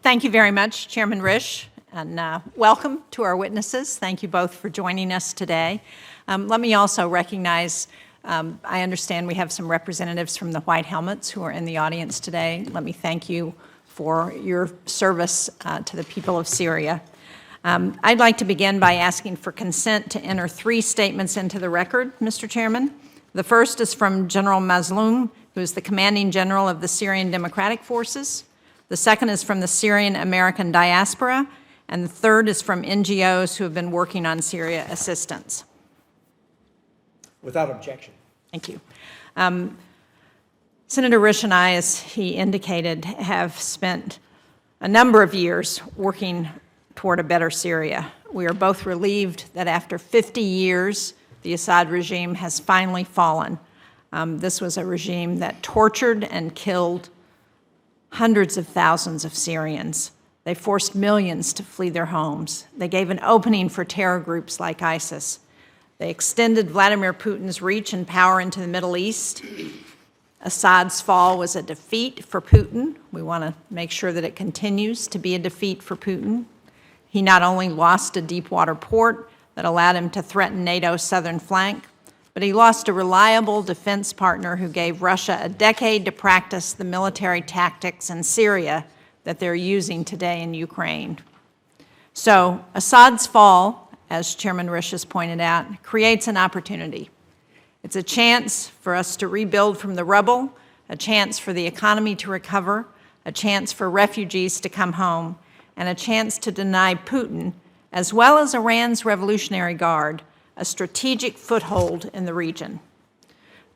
Thank you very much, Chairman Risch, and welcome to our witnesses. Thank you both for joining us today. Let me also recognize, I understand we have some representatives from the White Helmets who are in the audience today. Let me thank you for your service to the people of Syria. I'd like to begin by asking for consent to enter 3 statements into the record, Mr. Chairman. The first is from General Mazloum, who is the commanding general of the Syrian Democratic Forces. The second is from the Syrian American diaspora, and the third is from NGOs who have been working on Syria assistance. Without objection. Thank you. Senator Risch and I, as he indicated, have spent a number of years working toward a better Syria. We are both relieved that after 50 years, the Assad regime has finally fallen. This was a regime that tortured and killed hundreds of thousands of Syrians. They forced millions to flee their homes. They gave an opening for terror groups like ISIS. They extended Vladimir Putin's reach and power into the Middle East. Assad's fall was a defeat for Putin. We want to make sure that it continues to be a defeat for Putin. He not only lost a deep-water port that allowed him to threaten NATO's southern flank, but he lost a reliable defense partner who gave Russia a decade to practice the military tactics in Syria that they're using today in Ukraine. So Assad's fall, as Chairman Risch has pointed out, creates an opportunity. It's a chance for us to rebuild from the rubble, a chance for the economy to recover, a chance for refugees to come home, and a chance to deny Putin, as well as Iran's Revolutionary Guard, a strategic foothold in the region.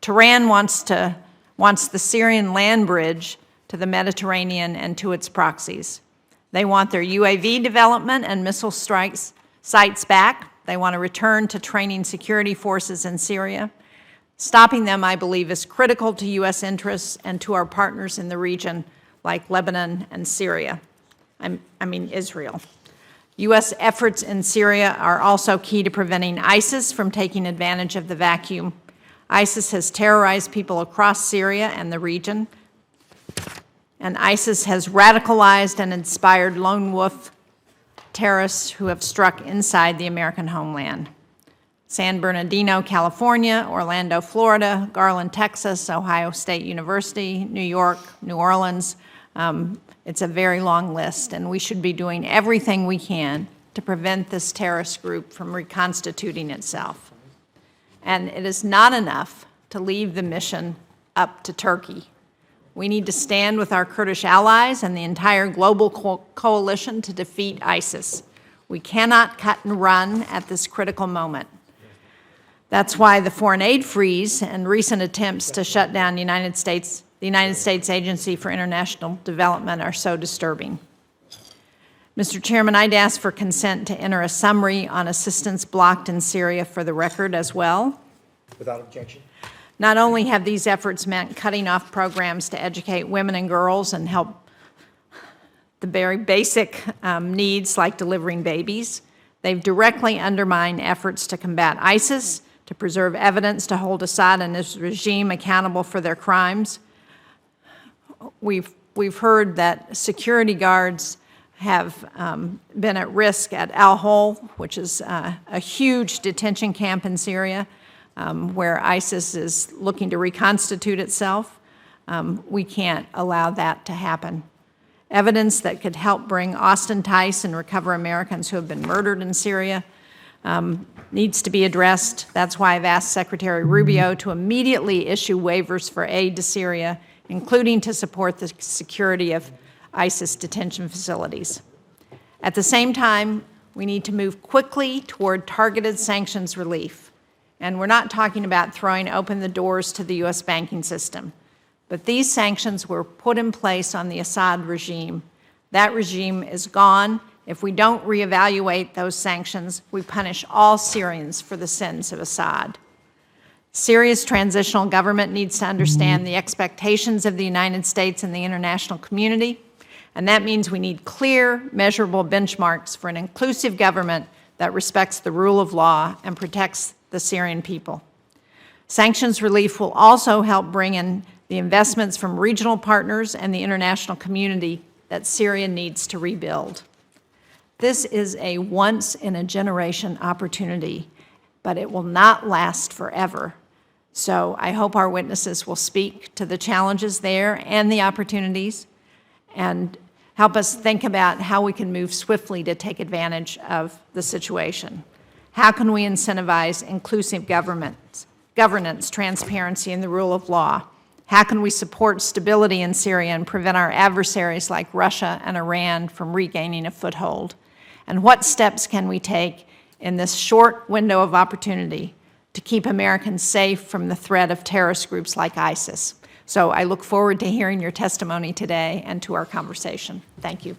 Tehran wants the Syrian land bridge to the Mediterranean and to its proxies. They want their UAV development and missile strikes sites back. They want to return to training security forces in Syria. Stopping them, I believe, is critical to U.S. interests and to our partners in the region, like Lebanon and Syria. I mean Israel. U.S. efforts in Syria are also key to preventing ISIS from taking advantage of the vacuum. ISIS has terrorized people across Syria and the region, and ISIS has radicalized and inspired lone wolf terrorists who have struck inside the American homeland. San Bernardino, California, Orlando, Florida, Garland, Texas, Ohio State University, New York, New Orleans. It's a very long list, and we should be doing everything we can to prevent this terrorist group from reconstituting itself. And it is not enough to leave the mission up to Turkey. We need to stand with our Kurdish allies and the entire global coalition to defeat ISIS. We cannot cut and run at this critical moment. That's why the foreign aid freeze and recent attempts to shut down the United States Agency for International Development are so disturbing. Mr. Chairman, I'd ask for consent to enter a summary on assistance blocked in Syria for the record as well. Without objection. Not only have these efforts meant cutting off programs to educate women and girls and help the very basic needs like delivering babies, they've directly undermined efforts to combat ISIS, to preserve evidence to hold Assad and his regime accountable for their crimes. We've heard that security guards have been at risk at Al-Hol, which is a huge detention camp in Syria, where ISIS is looking to reconstitute itself. We can't allow that to happen. Evidence that could help bring Austin Tice and recover Americans who have been murdered in Syria needs to be addressed. That's why I've asked Secretary Rubio to immediately issue waivers for aid to Syria, including to support the security of ISIS detention facilities. At the same time, we need to move quickly toward targeted sanctions relief. And we're not talking about throwing open the doors to the U.S. banking system. But these sanctions were put in place on the Assad regime. That regime is gone. If we don't reevaluate those sanctions, we punish all Syrians for the sins of Assad. Syria's transitional government needs to understand the expectations of the United States and the international community, and that means we need clear, measurable benchmarks for an inclusive government that respects the rule of law and protects the Syrian people. Sanctions relief will also help bring in the investments from regional partners and the international community that Syria needs to rebuild. This is a once-in-a-generation opportunity, but it will not last forever. So I hope our witnesses will speak to the challenges there and the opportunities and help us think about how we can move swiftly to take advantage of the situation. How can we incentivize inclusive governance, transparency, and the rule of law? How can we support stability in Syria and prevent our adversaries like Russia and Iran from regaining a foothold? And what steps can we take in this short window of opportunity to keep Americans safe from the threat of terrorist groups like ISIS? So I look forward to hearing your testimony today and to our conversation. Thank you.